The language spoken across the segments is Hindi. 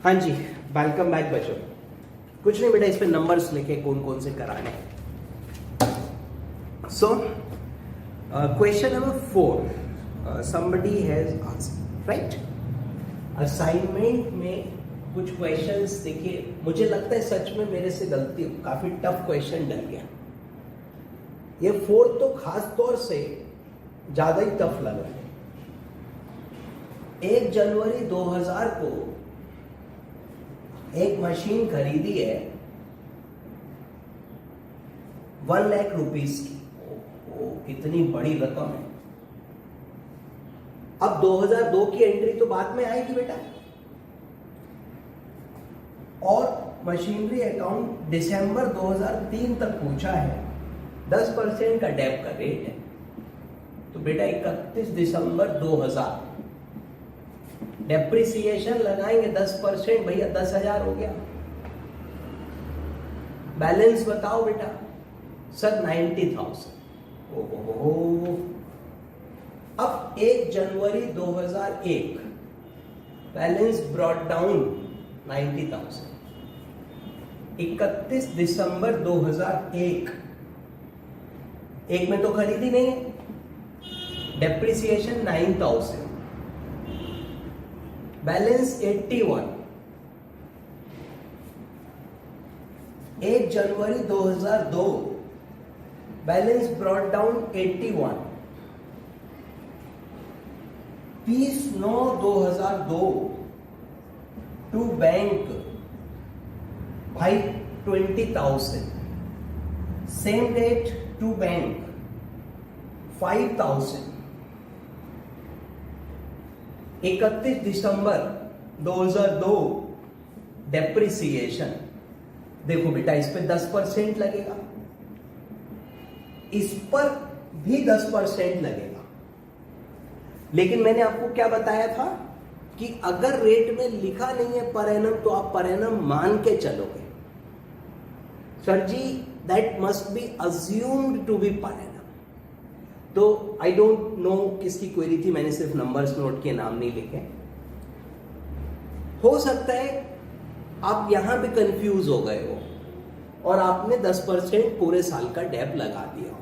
हाँ जी, वेलकम बैक बच्चों। कुछ नहीं बेटा, इस पे नंबर्स लिखे कौन कौन से कराने। So question number 4 somebody has asked, right. Assignment में कुछ क्वेश्चंस देखिए, मुझे लगता है सच में मेरे से गलती, काफी टफ क्वेश्चन डल गया। ये 4 तो खास तौर से ज्यादा ही टफ लग रहा है। 1 जनवरी 2000 को एक मशीन खरीदी है 1 लाख रुपीस की। कितनी बड़ी रकम है। अब 2002 की एंट्री तो बाद में आएगी बेटा, और मशीनरी अकाउंट दिसंबर 2003 तक पूछा है। 10% का डेप का रेट है, तो बेटा 31 दिसंबर 2000 डेप्रिसिएशन लगाएंगे 10%, भैया 10,000 हो गया। बैलेंस बताओ बेटा। सर 90,000। ओहो, अब 1 जनवरी 2001 बैलेंस ब्रॉट डाउन 90,000। 31 दिसंबर 2001, एक में तो खरीदी नहीं है, डेप्रिसिएशन 9,000, बैलेंस 81। 1 जनवरी 2002 balance brought down 81। 30/9/2002 to bank भाई 20,000। Same date to bank 5,000। 31 दिसंबर 2002 डेप्रिसिएशन। देखो बेटा, इस पे 10% लगेगा, इस पर भी 10% लगेगा। लेकिन मैंने आपको क्या बताया था कि अगर रेट में लिखा नहीं है पर एनम, तो आप पर एनम मान के चलोगे। Sir ji, that must be assumed to be per annum. तो आई डोंट नो किसकी क्वेरी थी, मैंने सिर्फ नंबर्स नोट किए, नाम नहीं लिखे। हो सकता है आप यहां भी कंफ्यूज हो गए हो और आपने 10% पूरे साल का डेप लगा दिया हो,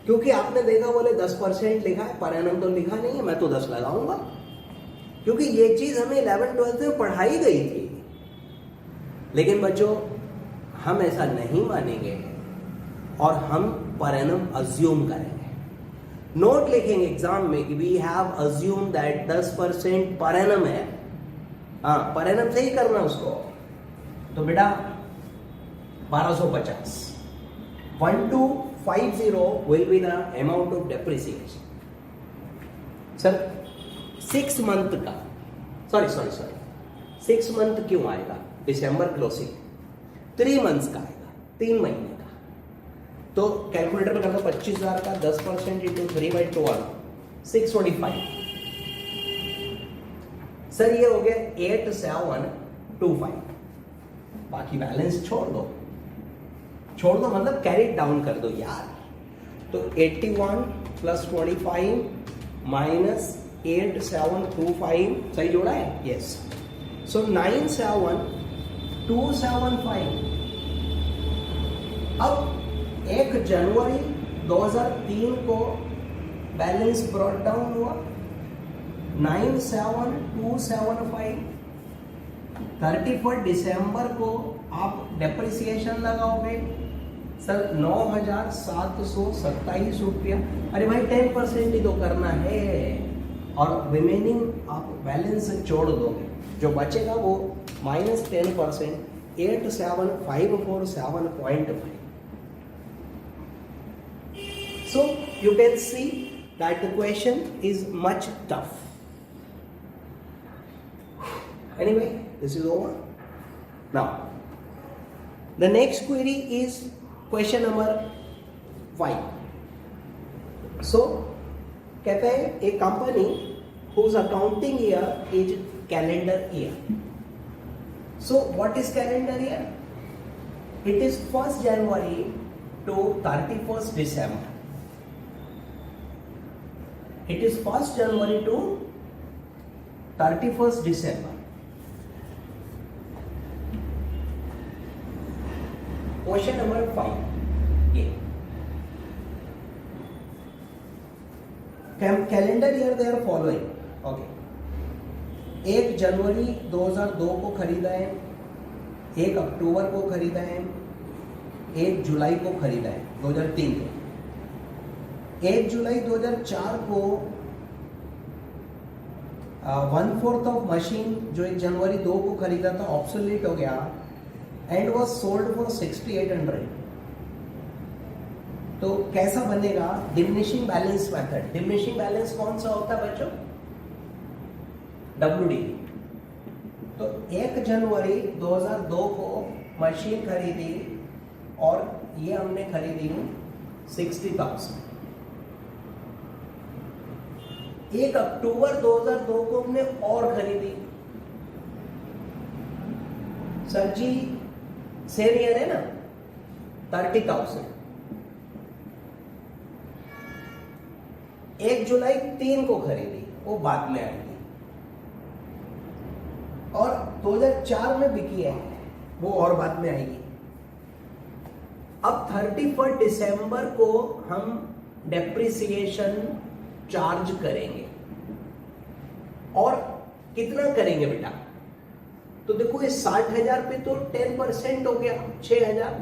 क्योंकि आपने देखा बोले 10% लिखा है, पर एनम तो लिखा नहीं है, मैं तो 10 लगाऊंगा, क्योंकि ये चीज हमें 11th-12th में पढ़ाई गई थी। लेकिन बच्चों, हम ऐसा नहीं मानेंगे और हम पर एनम अज्यूम करेंगे। नोट लिखेंगे एग्जाम में कि we have assume that 10% per annum है। हाँ, पर एनम से ही करना उसको। तो बेटा 1250 1250 will be the amount of depreciation. Sir 6 month का, सॉरी 6 मंथ क्यों आएगा? दिसंबर क्लोजिंग 3 मंथ्स का आएगा, 3 महीने का। तो कैलकुलेटर में करना 25,000 का 10% इंटू 3/12 645। सर ये हो गया 8725। बाकी बैलेंस छोड़ दो मतलब कैरी डाउन कर दो यार। तो 81 + 25 - 8725 सही जोड़ा है? यस। सो 97275। अब 1 जनवरी 2003 को बैलेंस ब्रॉट डाउन हुआ 97275। 31 दिसंबर को आप डेप्रिसिएशन लगाओगे सर 9,727 रुपया। अरे भाई 10% ही तो करना है, और रिमेनिंग आप बैलेंस से जोड़ दोगे, जो बचेगा वो -10% 87,547.5। So you can see that the question is much tough. Anyway, this is over. Now, the next query is question number 5. So, कहते हैं a company whose accounting year is calendar year. So, what is calendar year? It is 1st January to 31st December. It is 1st January to 31st December. Question number 5, ये calendar year they are following. Okay, 1 जनवरी 2002 को खरीदा है, 1 अक्टूबर को खरीदा है, 1 जुलाई को खरीदा है 2003 को, 1 जुलाई 2004 को 1/4 ऑफ मशीन जो 1 जनवरी 2 को खरीदा था ऑब्सोलीट हो गया एंड वाज सोल्ड फॉर 6800। तो कैसा बनेगा diminishing balance method. Diminishing balance कौन सा होता है बच्चों? WD। तो 1 जनवरी 2002 को मशीन खरीदी और ये हमने खरीदी 60,000। 1 अक्टूबर 2002 को हमने और खरीदी। सर जी सेम ईयर है ना, 30,000। 1 जुलाई 3 को खरीदी, वो बाद में आएगी, और 2004 में बिकी है, वो और बाद में आएगी। अब 31 दिसंबर को हम डेप्रिसिएशन चार्ज करेंगे, और कितना करेंगे बेटा? तो देखो इस 60,000 पे तो 10% हो गया, 6,000,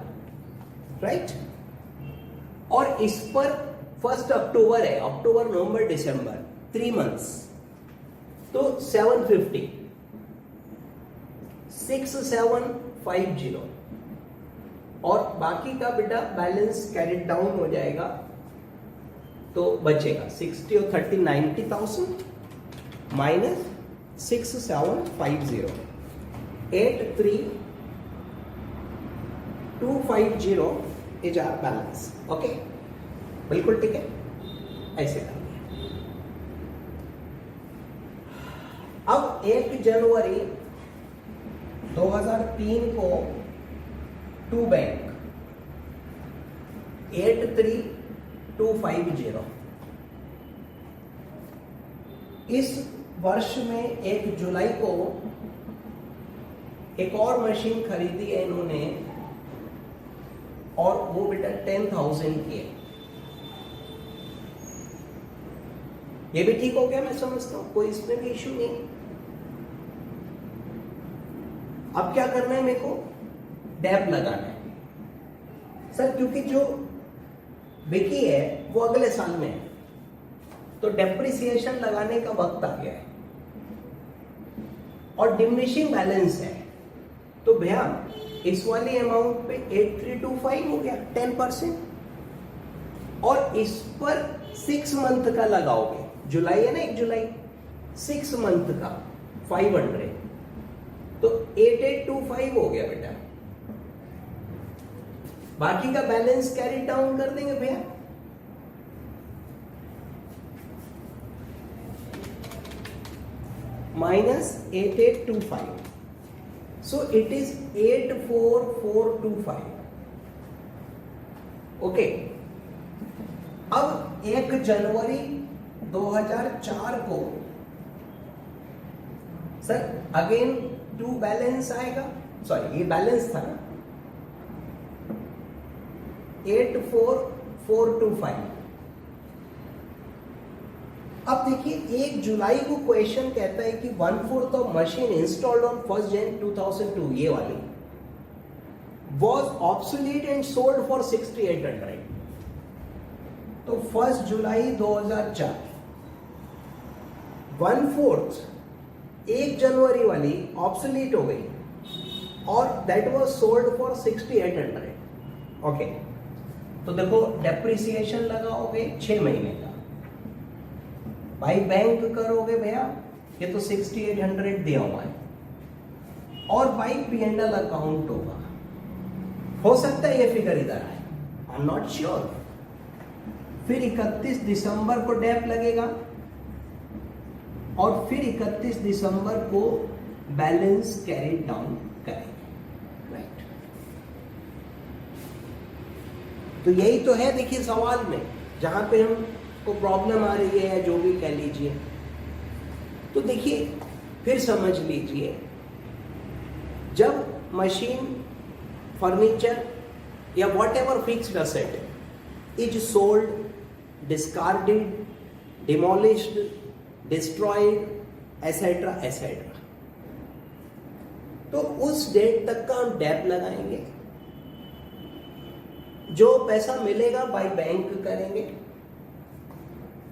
राइट। और इस पर 1 अक्टूबर है, अक्टूबर नवंबर दिसंबर 3 मंथ्स, तो 750, 6750, और बाकी का बेटा बैलेंस कैरी डाउन हो जाएगा, तो बचेगा 60 और 30 90,000 minus 6750, 83,250 is our balance. Okay, बिल्कुल ठीक है, ऐसे करेंगे। अब 1 जनवरी 2003 को टू बैंक 83,250। इस वर्ष में 1 जुलाई को एक और मशीन खरीदी है इन्होंने, और वो बेटा 10,000 की है। ये भी ठीक हो गया, मैं समझता हूं, कोई इसमें भी इश्यू नहीं। अब क्या करना है मेरे को? डैप लगाना है सर, क्योंकि जो बिकी है वो अगले साल में है, तो डेप्रिसिएशन लगाने का वक्त आ गया है, और डिमिनिशिंग बैलेंस है, तो भैया इस वाली अमाउंट पे 8325 हो गया 10%, और इस पर 6 मंथ का लगाओगे, जुलाई है ना, 1 जुलाई, 6 मंथ का 500, तो 8825 हो गया बेटा। बाकी का बैलेंस कैरी डाउन कर देंगे भैया, minus 8825, so it is 84425। Okay, अब 1 जनवरी 2004 को सर अगेन टू बैलेंस आएगा, सॉरी ये बैलेंस था ना, 84425। अब देखिए 1 जुलाई को क्वेश्चन कहता है कि 1/4 of machine installed on 1 Jan 2002, ये वाली was obsolete and sold for 6800। तो 1 जुलाई 2004 1/4 1 जनवरी वाली ऑब्सोलीट हो गई, और that was sold for 6800। Okay, तो देखो डेप्रिसिएशन लगाओगे 6 महीने का, भाई बैंक करोगे भैया, ये तो 6800 दिया हुआ है, और भाई P&L अकाउंट होगा, हो सकता है ये फिगर इधर आए, आई एम नॉट श्योर। फिर 31 दिसंबर को डेप लगेगा, और फिर 31 दिसंबर को बैलेंस कैरी डाउन करेंगे, राइट। तो यही तो है देखिए सवाल में, जहां पे हम को प्रॉब्लम आ रही है, जो भी कह लीजिए। तो देखिए फिर समझ लीजिए, जब मशीन, फर्नीचर या what ever fixed asset is sold, discarded, demolished, destroyed, etcetera etcetera, तो उस डेट तक का हम डेप लगाएंगे। जो पैसा मिलेगा बाय बैंक करेंगे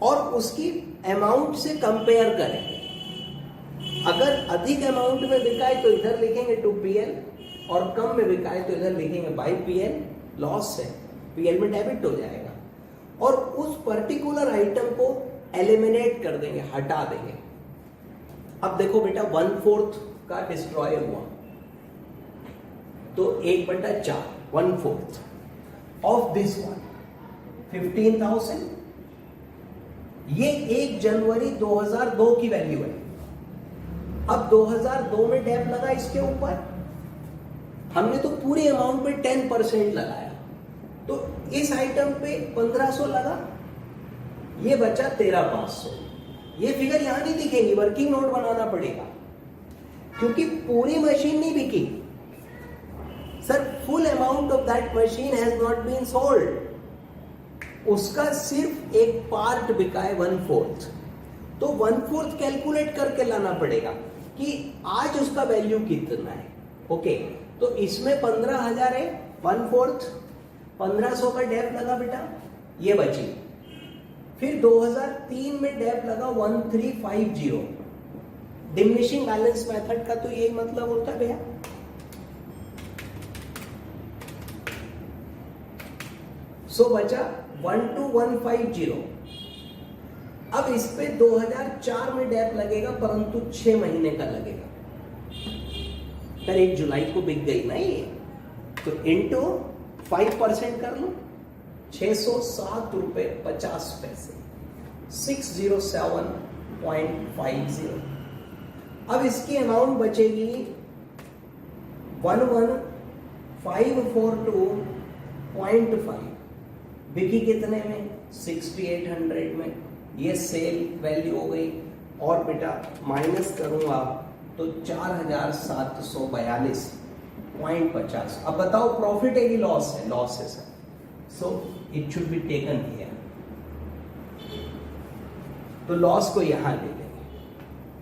और उसकी अमाउंट से कंपेयर करेंगे। अगर अधिक अमाउंट में बिका है तो इधर लिखेंगे टू पीएल, और कम में बिका है तो इधर लिखेंगे बाय पीएल, लॉस है, पीएल में डेबिट हो जाएगा, और उस पर्टिकुलर आइटम को एलिमिनेट कर देंगे, हटा देंगे। अब देखो बेटा 1/4 का डिस्ट्रॉय हुआ तो 1/4, 1/4 ऑफ दिस वन 15,000, ये 1 जनवरी 2002 की वैल्यू है। अब 2002 में डेप लगा इसके ऊपर, हमने तो पूरे अमाउंट पे 10% लगाया, तो इस आइटम पे 1500 लगा, ये बचा 13,500। ये फिगर यहां नहीं दिखेगी, वर्किंग नोट बनाना पड़ेगा, क्योंकि पूरी मशीन नहीं बिकी sir. Full amount of that machine has not been sold, उसका सिर्फ एक पार्ट बिका है 1/4, तो 1/4 कैलकुलेट करके लाना पड़ेगा कि आज उसका वैल्यू कितना है। ओके, तो इसमें 15,000 है, 1/4 1500 का डेप लगा बेटा, ये बची। फिर 2003 में डेप लगा 1350। डिमिनिशिंग बैलेंस मेथड का तो यही मतलब होता है भैया। सो बचा 12,150। अब इस पे 2004 में डेप लगेगा, परंतु 6 महीने का लगेगा। पर 1 जुलाई को बिक गई ना ये, तो इंटू 5% कर लो, 607 रुपए 50 पैसे, 607.50। अब इसकी अमाउंट बचेगी 11,542.5। बिकी कितने में? 6,800 में। ये सेल वैल्यू हो गई, और बेटा माइनस करूंगा तो 4,742.50। अब बताओ प्रॉफिट है कि लॉस है? लॉस है sir, so it should be taken here. तो लॉस को यहां ले लेंगे,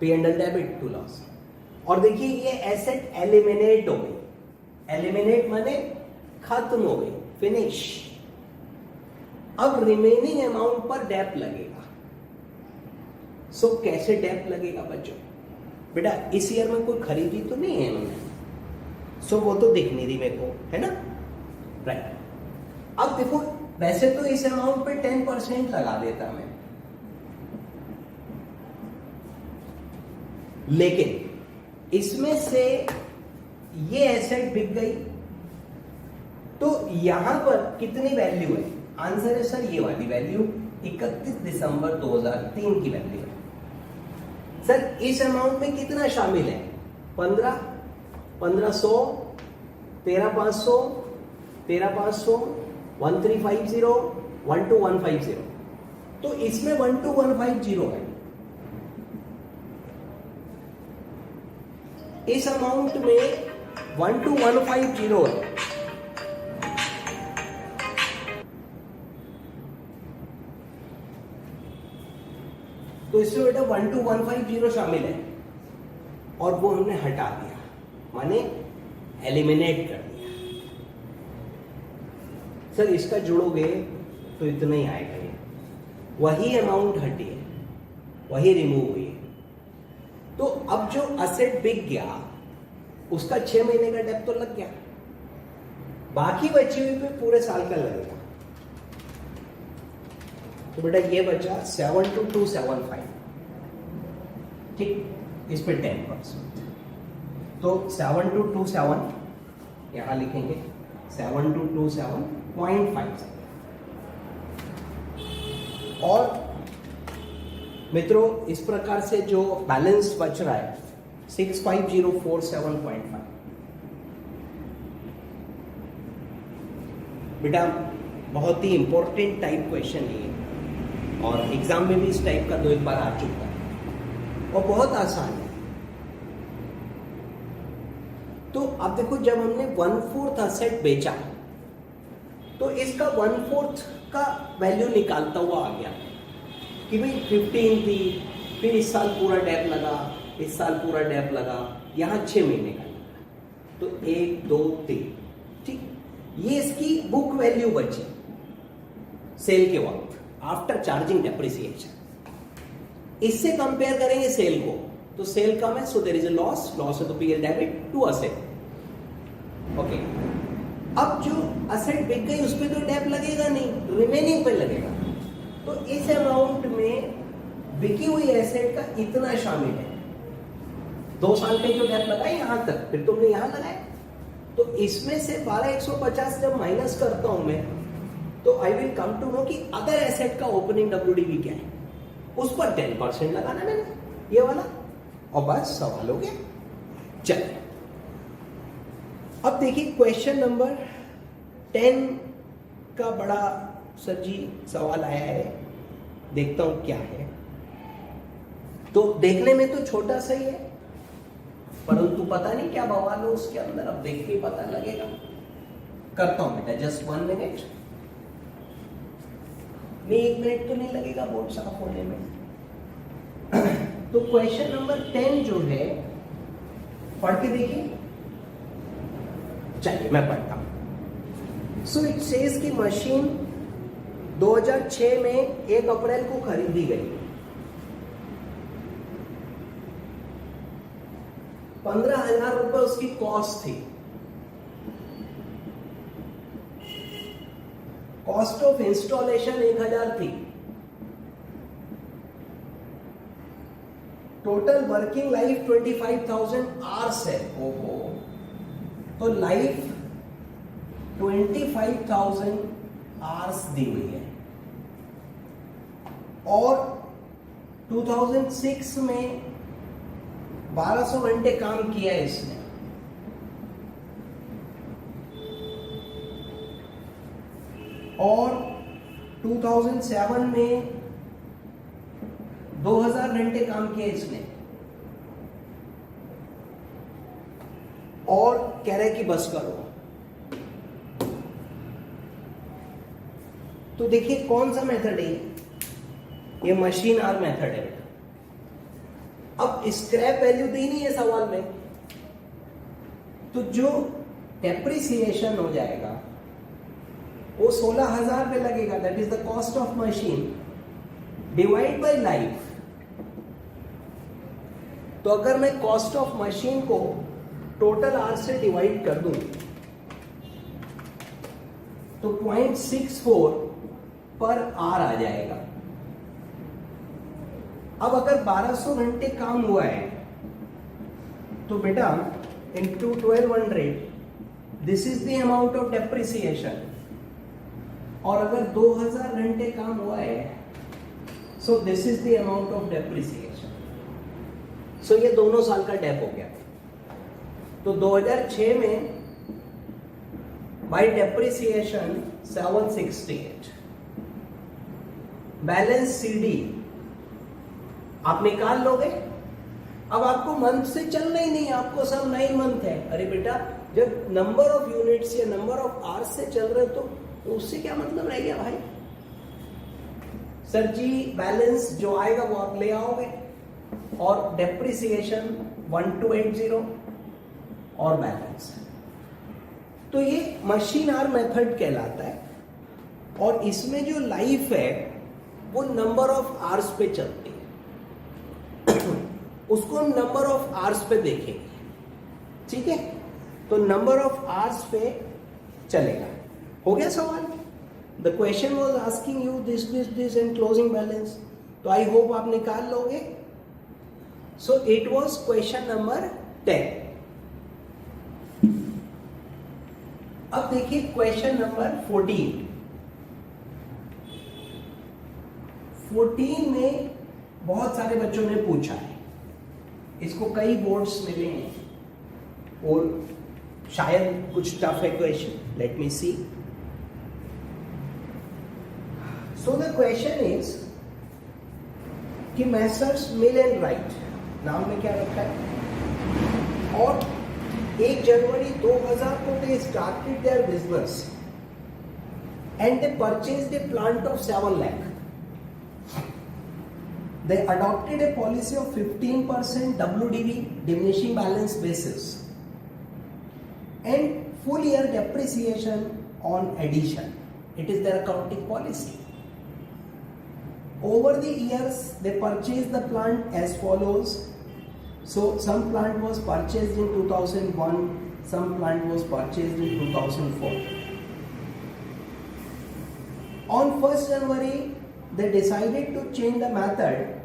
P and L debit to loss. और देखिए ये एसेट एलिमिनेट हो गई, एलिमिनेट माने खत्म हो गई, फिनिश। अब रिमेनिंग अमाउंट पर डेप लगेगा। सो कैसे डेप लगेगा बच्चों? बेटा इस ईयर में कोई खरीदी तो नहीं है इन्होंने, सो वो तो दिख नहीं रही मेरे को, है ना, राइट। अब देखो वैसे तो इस अमाउंट पे 10% लगा देता मैं, लेकिन इसमें से ये एसेट बिक गई, तो यहां पर कितनी वैल्यू है? आंसर है सर ये वाली वैल्यू, 31 दिसंबर 2003 की वैल्यू है। सर इस अमाउंट में कितना शामिल है? 15, 1500, 13,500, 13,500, 1350, 12,150, तो इसमें 12,150 है। इस अमाउंट में 12,150 है। तो इसमें बेटा 12,150 शामिल है, और वो हमने हटा दिया, माने एलिमिनेट कर दिया। सर इसका जोड़ोगे तो इतना ही आएगा, ये वही अमाउंट हटी है, वही रिमूव हुई है। तो अब जो असेट बिक गया उसका 6 महीने का डेप तो लग गया, बाकी बची हुई पे पूरे साल का लगेगा। तो बेटा ये बचा 72,275, ठीक, इस पे 10%, तो 7227 यहां लिखेंगे, 7227.5। और मित्रों इस प्रकार से जो बैलेंस बच रहा है 65,047.5। बेटा बहुत ही इंपॉर्टेंट टाइप क्वेश्चन है, और एग्जाम में भी इस टाइप का 2 एक बार आ चुका है, और बहुत आसान है। तो अब देखो जब हमने 1/4 असेट बेचा तो इसका 1/4 का वैल्यू निकालता हुआ आ गया कि भाई 15 थी, फिर इस साल पूरा डेप लगा, इस साल पूरा डेप लगा, यहाँ 6 महीने का लगा, तो 1 2 3, ठीक। ये इसकी बुक वैल्यू बची सेल के वक्त आफ्टर चार्जिंग डेप्रिसिएशन। इससे कंपेयर करेंगे सेल को, तो सेल कम है, so there is a loss है तो PL debit to asset. Okay, अब जो असेट बिक गई उस पर तो डेप लगेगा नहीं, रिमेनिंग पे लगेगा। तो इस अमाउंट में बिकी हुई एसेट का इतना शामिल है। 2 साल पे जो डेप लगाए यहां तक, फिर तुमने यहां लगाए, तो इसमें से 12,150 जब माइनस करता हूं मैं, तो I will come to know कि अदर एसेट का ओपनिंग WDV क्या है, उस पर 10% लगाना मैंने, ये वाला, और बस सवाल हो गया। चलिए अब देखिए क्वेश्चन नंबर 10 का बड़ा सर जी सवाल आया है, देखता हूं क्या है। तो देखने में तो छोटा सा ही है, परंतु पता नहीं क्या बवाल हो उसके अंदर, अब देख के पता लगेगा। करता हूं बेटा, जस्ट 1 मिनट, नहीं 1 मिनट तो नहीं लगेगा बोर्ड साफ होने में। तो क्वेश्चन नंबर 10 जो है, पढ़ के देखिए। चलिए मैं पढ़ता हूं। सो इट सेज कि मशीन 2006 में 1 अप्रैल को खरीदी गई, 15,000 रुपए उसकी कॉस्ट थी। कॉस्ट ऑफ इंस्टॉलेशन 1,000 थी। टोटल वर्किंग लाइफ 25,000 आवर्स है। ओहो, तो लाइफ 25,000 आवर्स दी हुई है, और 2006 में 1200 घंटे काम किया है इसने। और 2007 में 2000 घंटे काम किया इसने, और कह रहे कि बस करो। तो देखिए कौन सा मेथड है ये मशीन आर मेथड है। अब स्क्रैप वैल्यू दी नहीं है सवाल में, तो जो डेप्रिसिएशन हो जाएगा वो 16,000 पे लगेगा, that is the cost of machine divide by life. तो अगर मैं कॉस्ट ऑफ मशीन को टोटल आवर से डिवाइड कर दूं तो 0.64 पर आवर आ जाएगा। अब अगर 1200 घंटे काम हुआ है तो बेटा into 1200, this is the amount of depreciation. और अगर 2000 घंटे काम हुआ है, so this is the amount of depreciation. So ये दोनों साल का डेप हो गया। तो 2006 में बाय डेप्रिसिएशन 768, बैलेंस CD आप निकाल लोगे। अब आपको मंथ से चलना ही नहीं, आपको सब 9 मंथ है। अरे बेटा, जब नंबर ऑफ यूनिट्स या नंबर ऑफ आवर्स से चल रहे तो उससे क्या मतलब रह गया भाई। सर जी बैलेंस जो आएगा वो आप ले आओगे, और डेप्रिसिएशन 1280 और बैलेंस। तो ये मशीन आर मेथड कहलाता है, और इसमें जो लाइफ है वो नंबर ऑफ आवर्स पे चलती है। उसको हम नंबर ऑफ आवर्स पे देखेंगे, ठीक है। तो नंबर ऑफ आवर्स पे चलेगा। हो गया सवाल। The question was asking you this and closing balance, तो आई होप आप निकाल लोगे। So it was question number 10। अब देखिए क्वेश्चन नंबर 14। 14 में बहुत सारे बच्चों ने पूछा है, इसको कई बोर्ड्स मिले हैं और शायद कुछ टफ है question. Let me see. So the question is कि मैसर्स मिल एंड राइट, नाम में क्या रखा है, और 1 जनवरी 2000 को they started their business. and they purchased a plant of 7 lakh. They adopted a policy of 15% WDV, diminishing balance basis, and full year depreciation on addition. It is their accounting policy. Over the years, they purchased the plant as follows. So, some plant was purchased in 2001, some plant was purchased in 2004. On 1st January, they decided to change the method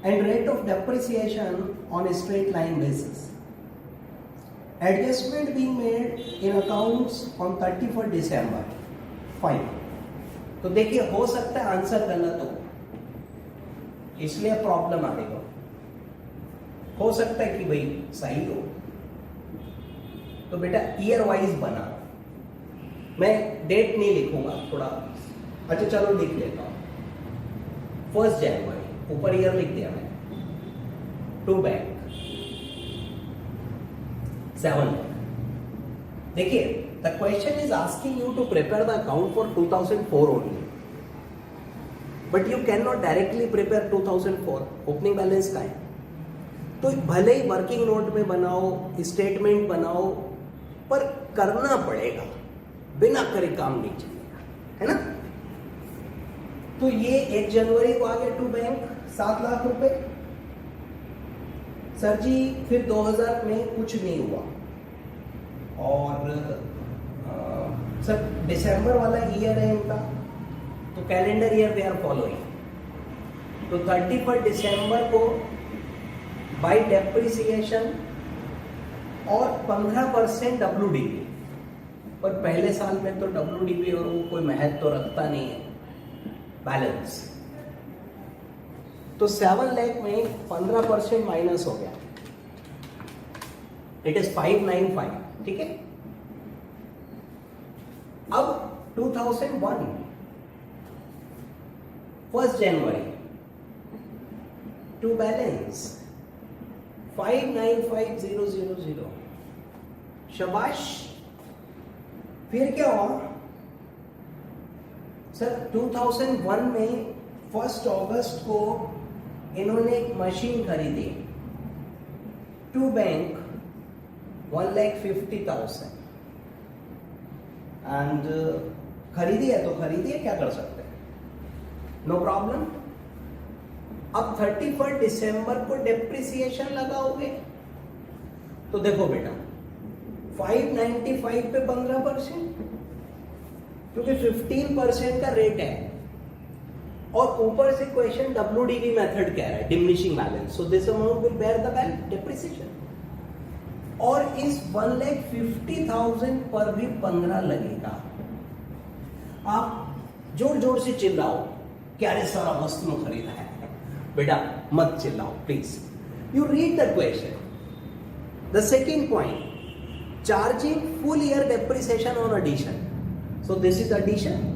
and rate of depreciation on a straight line basis. Adjustment being made in accounts on 31st December. Fine. तो देखिए हो सकता है आंसर गलत हो, इसलिए प्रॉब्लम आएगा. हो सकता है कि भाई सही हो. तो बेटा ईयर वाइज बना, मैं डेट नहीं लिखूंगा, थोड़ा अच्छा चलो लिख लेता हूं. 1st जनवरी ऊपर ईयर लिख दिया मैंने. To bank 7 lakh. देखिए the question is asking you to prepare the account for 2004 only, but you cannot directly prepare 2004. Opening balance का है तो भले ही वर्किंग नोट में बनाओ, स्टेटमेंट बनाओ, पर करना पड़ेगा, बिना करे काम नहीं चलेगा, है ना. तो ये 1 जनवरी को आ गया टू बैंक 7 लाख रुपए. सर जी फिर 2000 में कुछ नहीं हुआ, और सर दिसंबर वाला ईयर है इनका, तो calendar year they are following. तो 31 दिसंबर को बाय डेप्रिसिएशन और 15% WDV. पर पहले साल में तो WDV और वो कोई महत्व तो रखता नहीं है बैलेंस. तो 7 लाख में 15% माइनस हो गया, इट इज 595. ठीक है. अब 2001 1st जनवरी टू बैलेंस 595,000. शाबाश. फिर क्या हुआ सर 2001 में 1 अगस्त को इन्होंने एक मशीन खरीदी टू बैंक 1,50,000 एंड खरीदी है तो खरीदी है, क्या कर सकते हैं, नो प्रॉब्लम. अब 31 दिसंबर को डेप्रिसिएशन लगाओगे तो देखो बेटा 595 पे 15%, क्योंकि 15% का रेट है, और ऊपर से क्वेश्चन WDV मेथड कह रहा है, diminishing balance. So this amount will bear the depreciation. और इस 1,50,000 पर भी 15 लगेगा. आप जोर जोर से चिल्लाओ कि अरे सारा वस्तु खरीदा है. बेटा मत चिल्लाओ please. You read the question. The second point, charging full year depreciation on addition. So this is addition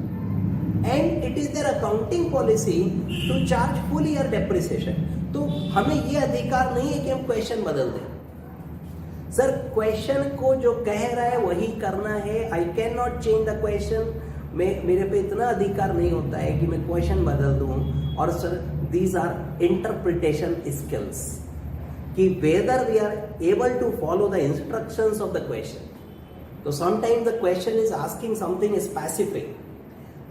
and it is their accounting policy to charge full year depreciation. तो हमें ये अधिकार नहीं है कि हम क्वेश्चन बदल दें. सर क्वेश्चन को जो कह रहा है वही करना है. I can not change the question. मेरे पे इतना अधिकार नहीं होता है कि मैं क्वेश्चन बदल दूं. और sir these are interpretation skills कि whether we are able to follow the instructions of the question. तो sometimes the question is asking something specific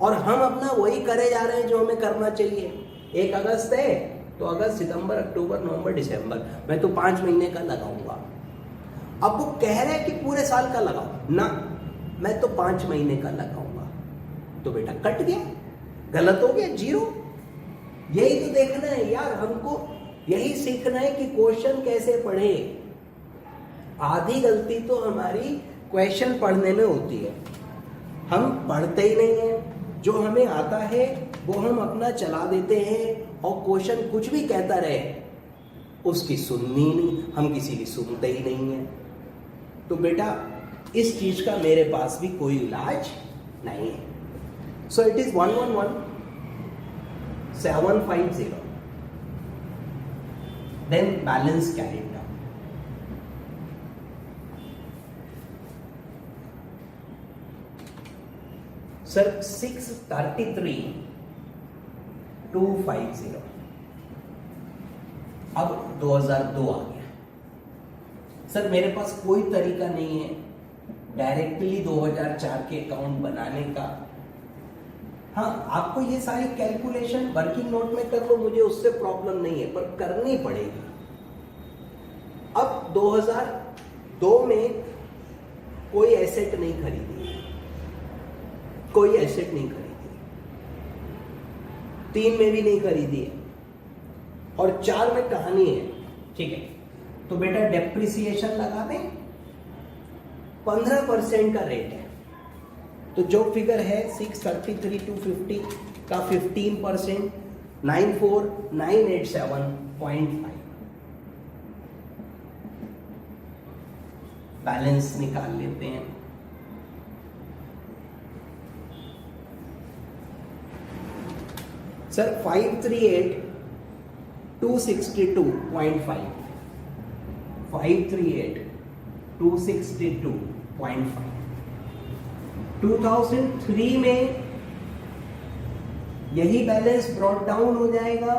और हम अपना वही करे जा रहे हैं जो हमें करना चाहिए. 1 अगस्त है तो अगस्त, सितंबर, अक्टूबर, नवंबर, दिसंबर, मैं तो 5 महीने का लगाऊंगा. अब वो कह रहे हैं कि पूरे साल का लगाओ ना, मैं तो 5 महीने का लगाऊंगा. तो बेटा कट गया, गलत हो गया, 0. यही तो देखना है यार, हमको यही सीखना है कि क्वेश्चन कैसे पढ़े. आधी गलती तो हमारी क्वेश्चन पढ़ने में होती है, हम पढ़ते ही नहीं है. जो हमें आता है वो हम अपना चला देते हैं, और क्वेश्चन कुछ भी कहता रहे उसकी सुननी नहीं, हम किसी की सुनते ही नहीं है. तो बेटा इस चीज का मेरे पास भी कोई इलाज नहीं है. So it is 111,750 then balance carried down. Sir 633,250 अब 2002 आ गया। सर मेरे पास कोई तरीका नहीं है डायरेक्टली 2004 के अकाउंट बनाने का। हाँ, आपको ये सारी कैलकुलेशन वर्किंग नोट में कर लो, मुझे उससे प्रॉब्लम नहीं है, पर करनी पड़ेगी। अब 2002 में कोई एसेट नहीं खरीदी, कोई एसेट नहीं खरीदी, 3 में भी नहीं खरीदी है, और 4 में कहानी है। ठीक है, तो बेटा डेप्रिसिएशन लगा दें, 15% का रेट है, तो जो फिगर है 633,250 का 15% 94,987.5 बैलेंस निकाल लेते हैं। सर 538,262.5 538,262.5 2003 में यही बैलेंस ब्रॉट डाउन हो जाएगा,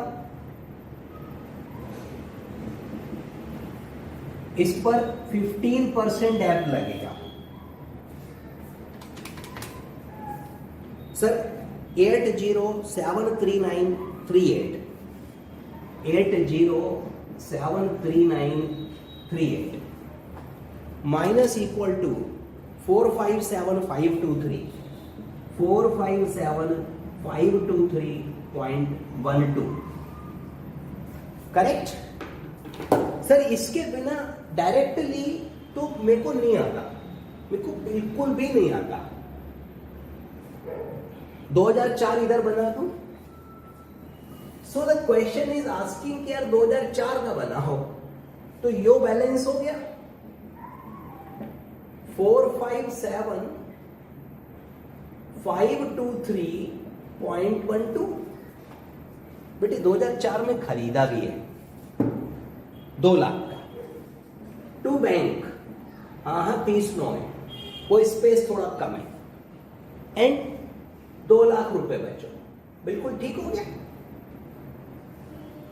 इस पर 15% डैप लगेगा। Sir 80,739,38 80,739,38 minus equal to 457,523 457,523.12 correct. Sir इसके बिना डायरेक्टली तो मेरे को नहीं आता, मेरे को बिल्कुल भी नहीं आता। 2004 इधर बना दूं, सो द क्वेश्चन इज आस्किंग कि यार 2004 का बना हो, तो यो बैलेंस हो गया 457,523.12। बेटे 2004 में खरीदा भी है 2 लाख का, टू बैंक, हाँ 30/9 है, वो स्पेस थोड़ा कम है, एंड 2 लाख रुपए बचो, बिल्कुल ठीक हो गया।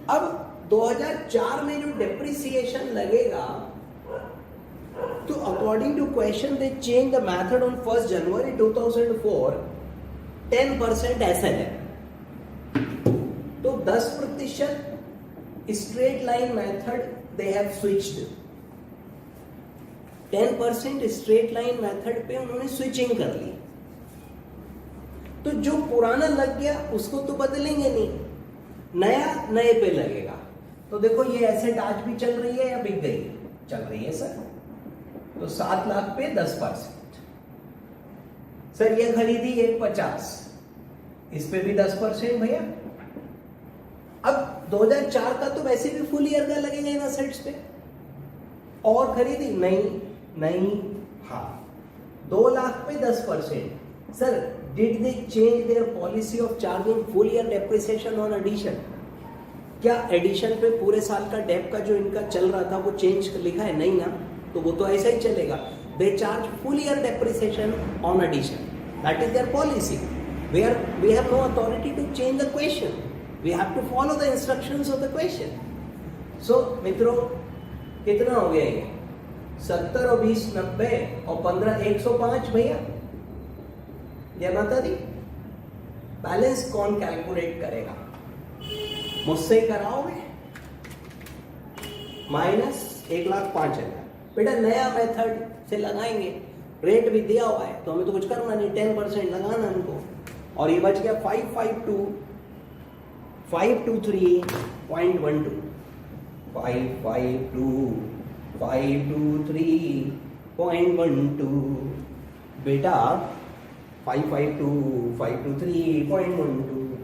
अब 2004 में जो डेप्रिसिएशन लगेगा, तो according to question they change the method on 1 जनवरी 2004, 10% एसएल है, तो 10% straight line method they have switched, 10% straight line method पे उन्होंने स्विचिंग कर ली। तो जो पुराना लग गया उसको तो बदलेंगे नहीं, नया नए पे लगेगा। तो देखो ये एसेट आज भी चल रही है या बिक गई? चल रही है सर, तो 7 लाख पे 10%। सर ये खरीदी 150, इस पे भी 10% भैया। अब 2004 का तो वैसे भी फुल ईयर का लगेगा इन एसेट्स पे, और खरीदी नहीं, हाँ 2 लाख पे 10%। Sir did they change their policy of charging full year depreciation on addition? क्या एडिशन पे पूरे साल का डेप का जो इनका चल रहा था वो चेंज लिखा है? नहीं ना, तो वो तो ऐसा ही चलेगा। They charge full year depreciation on addition, that is their policy. We have no authority to change the question, we have to follow the instructions of the question. So मित्रों कितना हो गया ये? 70 और 20 90 और 15 105 भैया। जय माता दी। बैलेंस कौन कैलकुलेट करेगा? मुझसे कराओगे? माइनस 1,05,000। बेटा नया मेथड से लगाएंगे, रेट भी दिया हुआ है तो हमें तो कुछ करना नहीं, 10% लगाना हमको। और ये बच गया 553.12 553.12 बेटा 553.12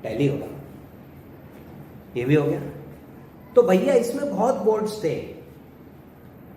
टैली होगा, ये भी हो गया। तो भैया इसमें बहुत बोर्ड्स थे,